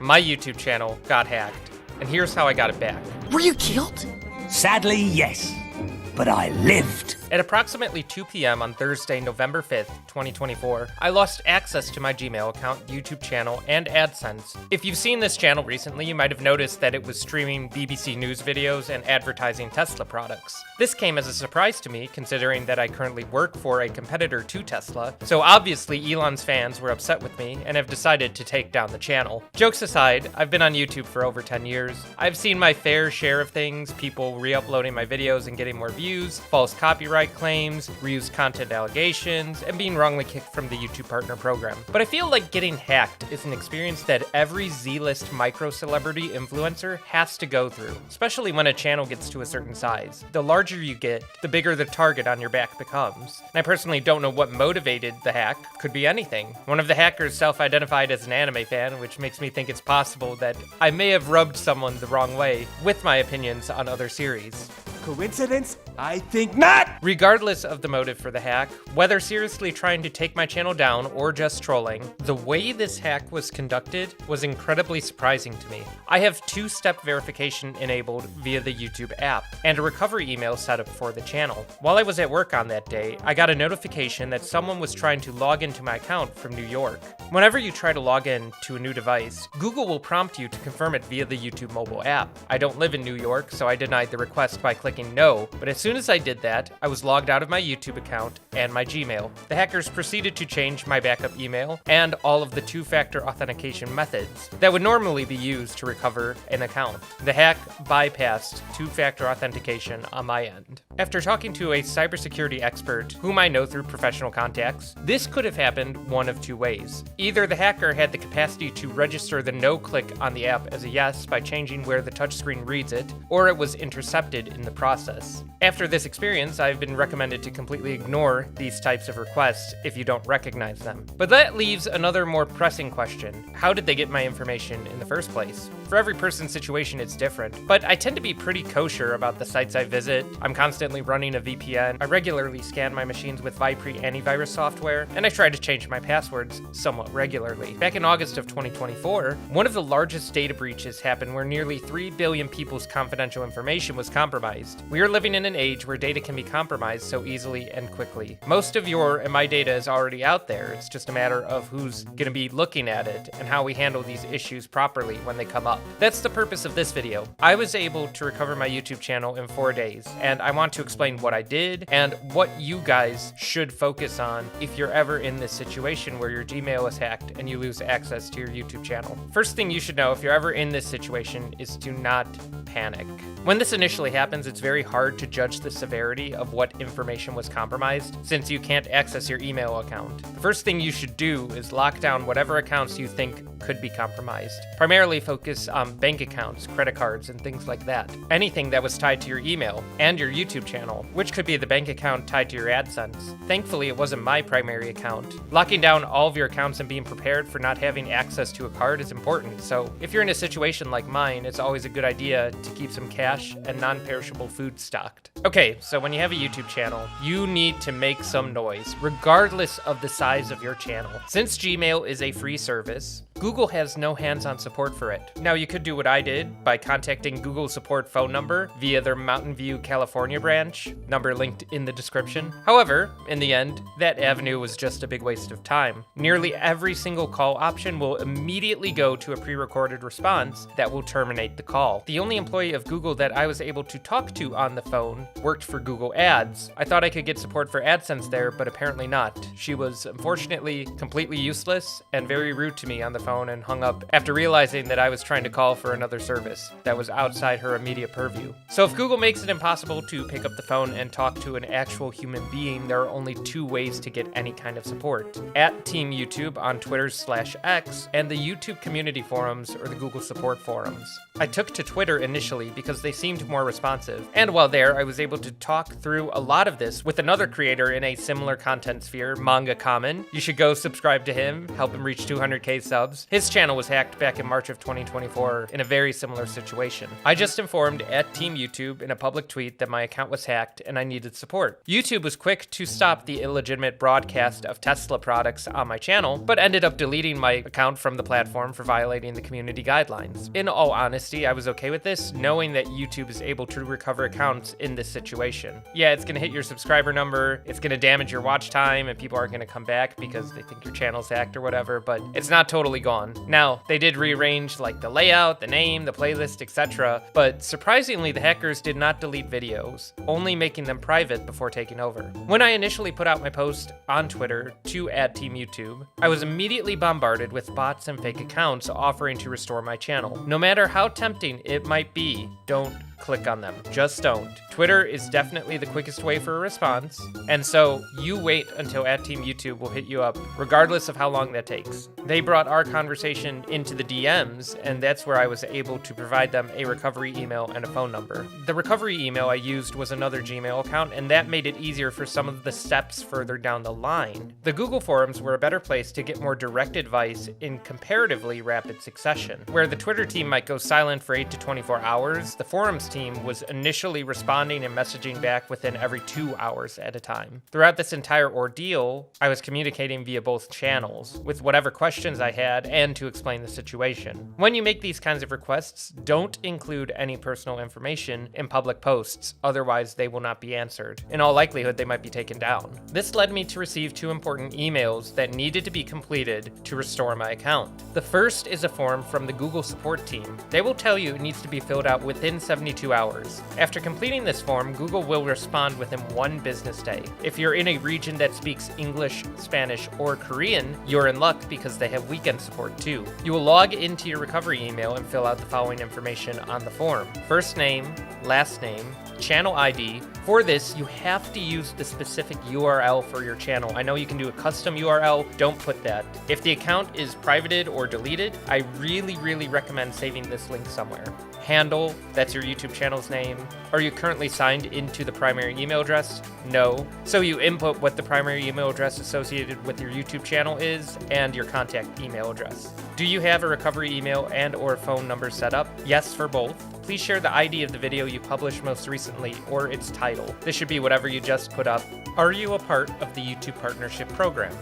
My YouTube channel got hacked, and here's how I got it back. Were you killed? Sadly, yes. But I lived. At approximately 2 p.m. on Thursday, November 5th, 2024, I lost access to my Gmail account, YouTube channel, and AdSense. If you've seen this channel recently, you might have noticed that it was streaming BBC News videos and advertising Tesla products. This came as a surprise to me, considering that I currently work for a competitor to Tesla, so obviously Elon's fans were upset with me and have decided to take down the channel. Jokes aside, I've been on YouTube for over 10 years. I've seen my fair share of things, people re-uploading my videos and getting more views, false copyright claims, reused content allegations, and being wrongly kicked from the YouTube Partner Program. But I feel like getting hacked is an experience that every Z-list micro-celebrity influencer has to go through, especially when a channel gets to a certain size. The larger you get, the bigger the target on your back becomes. And I personally don't know what motivated the hack. Could be anything. One of the hackers self-identified as an anime fan, which makes me think it's possible that I may have rubbed someone the wrong way with my opinions on other series. Coincidence? I think not! Regardless of the motive for the hack, whether seriously trying to take my channel down or just trolling, the way this hack was conducted was incredibly surprising to me. I have two-step verification enabled via the YouTube app, and a recovery email set up for the channel. While I was at work on that day, I got a notification that someone was trying to log into my account from New York. Whenever you try to log in to a new device, Google will prompt you to confirm it via the YouTube mobile app. I don't live in New York, so I denied the request by clicking no, but as soon as I did that, I was logged out of my YouTube account and my Gmail. The hackers proceeded to change my backup email and all of the two-factor authentication methods that would normally be used to recover an account. The hack bypassed two-factor authentication on my end. After talking to a cybersecurity expert whom I know through professional contacts, this could have happened one of two ways. Either the hacker had the capacity to register the no click on the app as a yes by changing where the touchscreen reads it, or it was intercepted in the process. After this experience, I've been recommended to completely ignore these types of requests if you don't recognize them. But that leaves another more pressing question. How did they get my information in the first place? For every person's situation, it's different, but I tend to be pretty kosher about the sites I visit. I'm constantly running a VPN. I regularly scan my machines with Vipree antivirus software, and I try to change my passwords somewhat regularly. Back in August of 2024, one of the largest data breaches happened where nearly 3 billion people's confidential information was compromised. We are living in an age where data can be compromised so easily and quickly. Most of your and my data is already out there. It's just a matter of who's going to be looking at it and how we handle these issues properly when they come up. That's the purpose of this video. I was able to recover my YouTube channel in 4 days, and I want to explain what I did and what you guys should focus on if you're ever in this situation where your Gmail is hacked and you lose access to your YouTube channel. First thing you should know if you're ever in this situation is to not panic. When this initially happens, it's very hard to judge the severity of what information was compromised since you can't access your email account. The first thing you should do is lock down whatever accounts you think could be compromised. Primarily focus on bank accounts, credit cards, and things like that. Anything that was tied to your email and your YouTube channel, which could be the bank account tied to your AdSense. Thankfully, it wasn't my primary account. Locking down all of your accounts and being prepared for not having access to a card is important, so if you're in a situation like mine, it's always a good idea to keep some cash and non-perishable food stocked. Okay, so when you have a YouTube channel, you need to make some noise, regardless of the size of your channel. Since Gmail is a free service, Google has no hands-on support for it. Now, you could do what I did by contacting Google's support phone number via their Mountain View, California branch, number linked in the description. However, in the end, that avenue was just a big waste of time. Nearly every single call option will immediately go to a pre-recorded response that will terminate the call. The only employee of Google that I was able to talk to on the phone worked for Google Ads. I thought I could get support for AdSense there, but apparently not. She was unfortunately completely useless and very rude to me on the phone and hung up after realizing that I was trying to call for another service that was outside her immediate purview. So if Google makes it impossible to pick up the phone and talk to an actual human being, there are only 2 ways to get any kind of support. At Team YouTube on Twitter/X and the YouTube community forums or the Google support forums. I took to Twitter initially because they seemed more responsive, and while there, I was able to talk through a lot of this with another creator in a similar content sphere, Manga Common. You should go subscribe to him, help him reach 200k subs. His channel was hacked back in March of 2024. before in a very similar situation. I just informed at Team YouTube in a public tweet that my account was hacked and I needed support. YouTube was quick to stop the illegitimate broadcast of Tesla products on my channel, but ended up deleting my account from the platform for violating the community guidelines. In all honesty, I was okay with this, knowing that YouTube is able to recover accounts in this situation. Yeah, it's gonna hit your subscriber number, it's gonna damage your watch time, and people aren't gonna come back because they think your channel's hacked or whatever, but it's not totally gone. Now, they did rearrange like the layout, the name, the playlist, etc., but surprisingly, the hackers did not delete videos, only making them private before taking over. When I initially put out my post on Twitter to @TeamYouTube, I was immediately bombarded with bots and fake accounts offering to restore my channel. No matter how tempting it might be, don't click on them. Just don't. Twitter is definitely the quickest way for a response, and so you wait until @TeamYouTube will hit you up, regardless of how long that takes. They brought our conversation into the DMs, and that's where I was able to provide them a recovery email and a phone number. The recovery email I used was another Gmail account, and that made it easier for some of the steps further down the line. The Google forums were a better place to get more direct advice in comparatively rapid succession. Where the Twitter team might go silent for 8 to 24 hours, the forums team was initially responding and messaging back within every 2 hours at a time. Throughout this entire ordeal, I was communicating via both channels with whatever questions I had and to explain the situation. When you make these kinds of requests, don't include any personal information in public posts, otherwise they will not be answered. In all likelihood, they might be taken down. This led me to receive 2 important emails that needed to be completed to restore my account. The first is a form from the Google support team. They will tell you it needs to be filled out within 72 hours. After completing this form, Google will respond within 1 business day. If you're in a region that speaks English, Spanish, or Korean, you're in luck because they have weekend support too. You will log into your recovery email and fill out the following information on the form: first name, last name, channel ID. For this, you have to use the specific URL for your channel. I know you can do a custom URL, don't put that. If the account is privated or deleted, I really recommend saving this link somewhere. Handle, that's your YouTube channel's name. Are you currently signed into the primary email address? No. So you input what the primary email address associated with your YouTube channel is and your contact email address. Do you have a recovery email and or phone number set up? Yes for both. Please share the ID of the video you published most recently or its title. This should be whatever you just put up. Are you a part of the YouTube Partnership Program?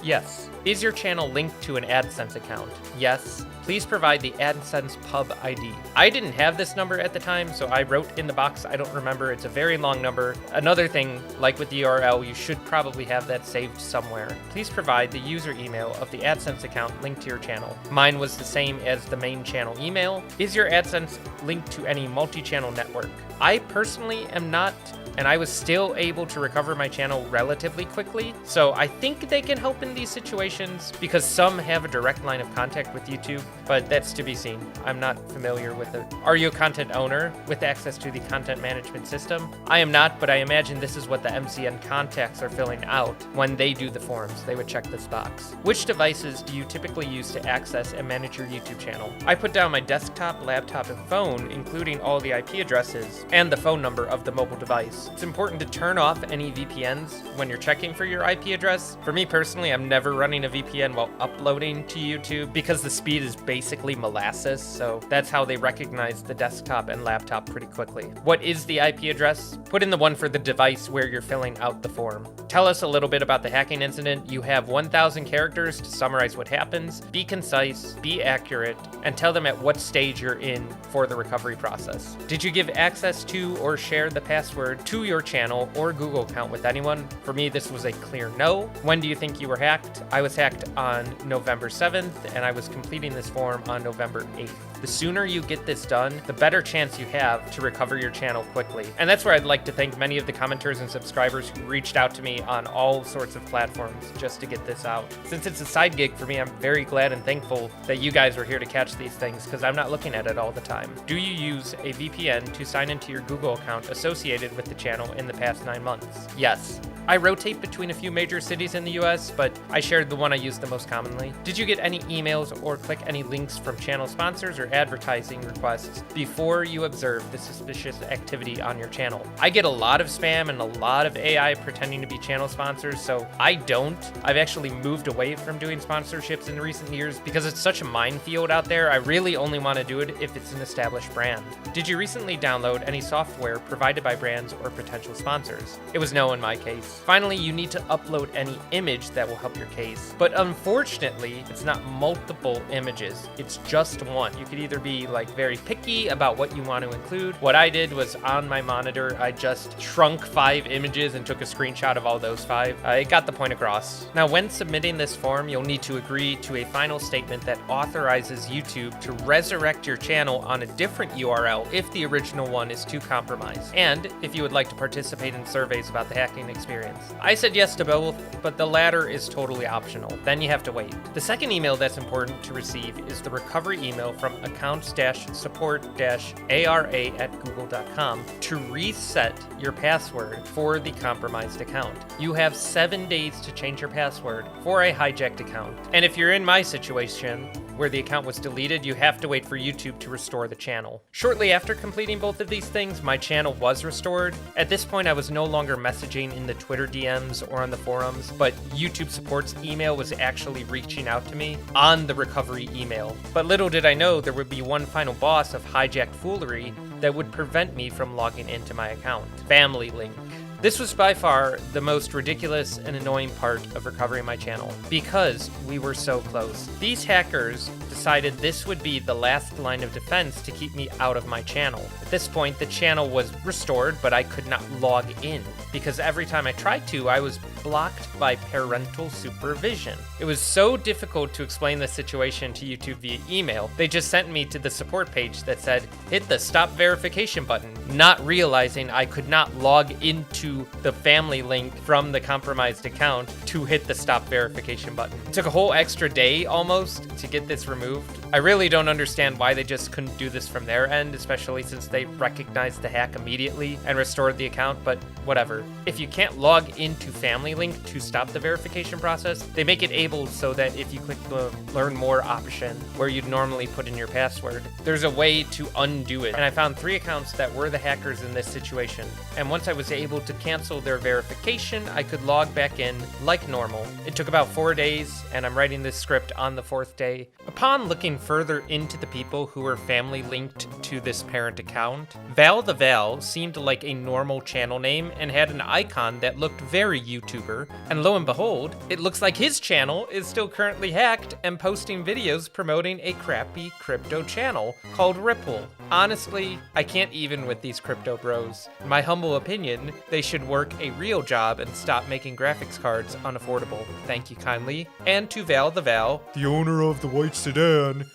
Yes. Is your channel linked to an AdSense account? Yes. Please provide the AdSense pub ID. I didn't have this number at the time, so I wrote in the box, I don't remember, it's a very long number. Another thing, like with the URL, you should probably have that saved somewhere. Please provide the user email of the AdSense account linked to your channel. Mine was the same as the main channel email. Is your AdSense linked to any multi-channel network? I personally am not, and I was still able to recover my channel relatively quickly. So I think they can help in these situations because some have a direct line of contact with YouTube, but that's to be seen. I'm not familiar with it. Are you a content owner with access to the content management system? I am not, but I imagine this is what the MCN contacts are filling out when they do the forms. They would check this box. Which devices do you typically use to access and manage your YouTube channel? I put down my desktop, laptop, and phone, including all the IP addresses and the phone number of the mobile device. It's important to turn off any VPNs when you're checking for your IP address. For me personally, I'm never running a VPN while uploading to YouTube because the speed is basically molasses, so that's how they recognize the desktop and laptop pretty quickly. What is the IP address? Put in the one for the device where you're filling out the form. Tell us a little bit about the hacking incident. You have 1,000 characters to summarize what happens. Be concise, be accurate, and tell them at what stage you're in for the recovery process. Did you give access to or share the password to your channel or Google account with anyone? For me, this was a clear no. When do you think you were hacked? I was hacked on November 7th, and I was completing this form on November 8th. The sooner you get this done, the better chance you have to recover your channel quickly. And that's where I'd like to thank many of the commenters and subscribers who reached out to me on all sorts of platforms just to get this out. Since it's a side gig for me, I'm very glad and thankful that you guys were here to catch these things because I'm not looking at it all the time. Do you use a VPN to sign into your Google account associated with the channel in the past 9 months? Yes. I rotate between a few major cities in the US, but I shared the one I use the most commonly. Did you get any emails or click any links from channel sponsors or advertising requests before you observe the suspicious activity on your channel. I get a lot of spam and a lot of AI pretending to be channel sponsors, so I don't. I've actually moved away from doing sponsorships in recent years because it's such a minefield out there. I really only want to do it if it's an established brand. Did you recently download any software provided by brands or potential sponsors? It was no in my case. Finally, you need to upload any image that will help your case. But unfortunately, it's not multiple images. It's just one. You could either be like very picky about what you want to include. What I did was on my monitor, I just shrunk 5 images and took a screenshot of all those 5. It got the point across. Now, when submitting this form, you'll need to agree to a final statement that authorizes YouTube to resurrect your channel on a different URL if the original one is too compromised, and if you would like to participate in surveys about the hacking experience. I said yes to both, but the latter is totally optional. Then you have to wait. The second email that's important to receive is the recovery email from accounts-support-ara@google.com to reset your password for the compromised account. You have 7 days to change your password for a hijacked account. And if you're in my situation, where the account was deleted, you have to wait for YouTube to restore the channel. Shortly after completing both of these things, my channel was restored. At this point, I was no longer messaging in the Twitter DMs or on the forums, but YouTube support's email was actually reaching out to me on the recovery email. But little did I know there would be one final boss of hijacked foolery that would prevent me from logging into my account. Family link. This was by far the most ridiculous and annoying part of recovering my channel, because we were so close. These hackers decided this would be the last line of defense to keep me out of my channel. At this point, the channel was restored, but I could not log in, because every time I tried to, I was blocked by parental supervision. It was so difficult to explain the situation to YouTube via email, they just sent me to the support page that said, hit the stop verification button, not realizing I could not log into the family link from the compromised account to hit the stop verification button. It took a whole extra day almost to get this removed. I really don't understand why they just couldn't do this from their end, especially since they recognized the hack immediately and restored the account, but whatever. If you can't log into Family Link to stop the verification process, they make it able so that if you click the Learn More option where you'd normally put in your password, there's a way to undo it. And I found 3 accounts that were the hackers in this situation. And once I was able to cancel their verification, I could log back in like normal. It took about 4 days, and I'm writing this script on the 4th day. Upon looking further into the people who were family linked to this parent account, Val the Val seemed like a normal channel name and had an icon that looked very YouTuber, and lo and behold, it looks like his channel is still currently hacked and posting videos promoting a crappy crypto channel called Ripple. Honestly, I can't even with these crypto bros. In my humble opinion, they should work a real job and stop making graphics cards unaffordable. Thank you kindly. And to Val the Val, the owner of the white sedan,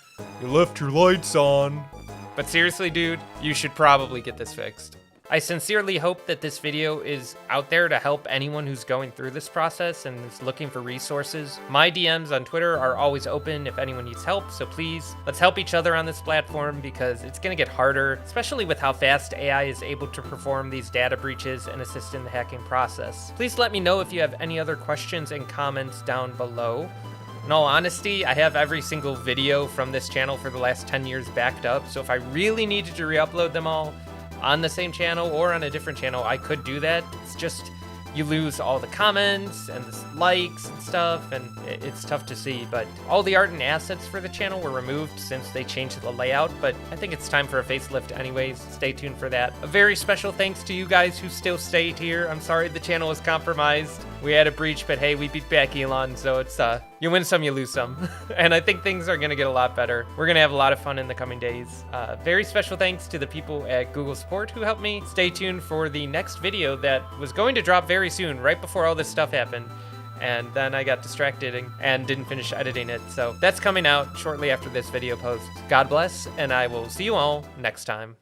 you left your lights on. But seriously, dude, you should probably get this fixed. I sincerely hope that this video is out there to help anyone who's going through this process and is looking for resources. My DMs on Twitter are always open if anyone needs help, so please, let's help each other on this platform because it's gonna get harder, especially with how fast AI is able to perform these data breaches and assist in the hacking process. Please let me know if you have any other questions and comments down below. In all honesty, I have every single video from this channel for the last 10 years backed up, so if I really needed to re-upload them all, on the same channel or on a different channel, I could do that. It's just you lose all the comments and the likes and stuff, and it's tough to see. But all the art and assets for the channel were removed since they changed the layout, but I think it's time for a facelift anyways. Stay tuned for that. A very special thanks to you guys who still stayed here. I'm sorry the channel was compromised. We had a breach, but hey, we beat back Elon, so it's you win some, you lose some. And I think things are gonna get a lot better. We're gonna have a lot of fun in the coming days. Very special thanks to the people at Google Support who helped me. Stay tuned for the next video that was going to drop very soon, right before all this stuff happened. And then I got distracted and didn't finish editing it. So that's coming out shortly after this video post. God bless, and I will see you all next time.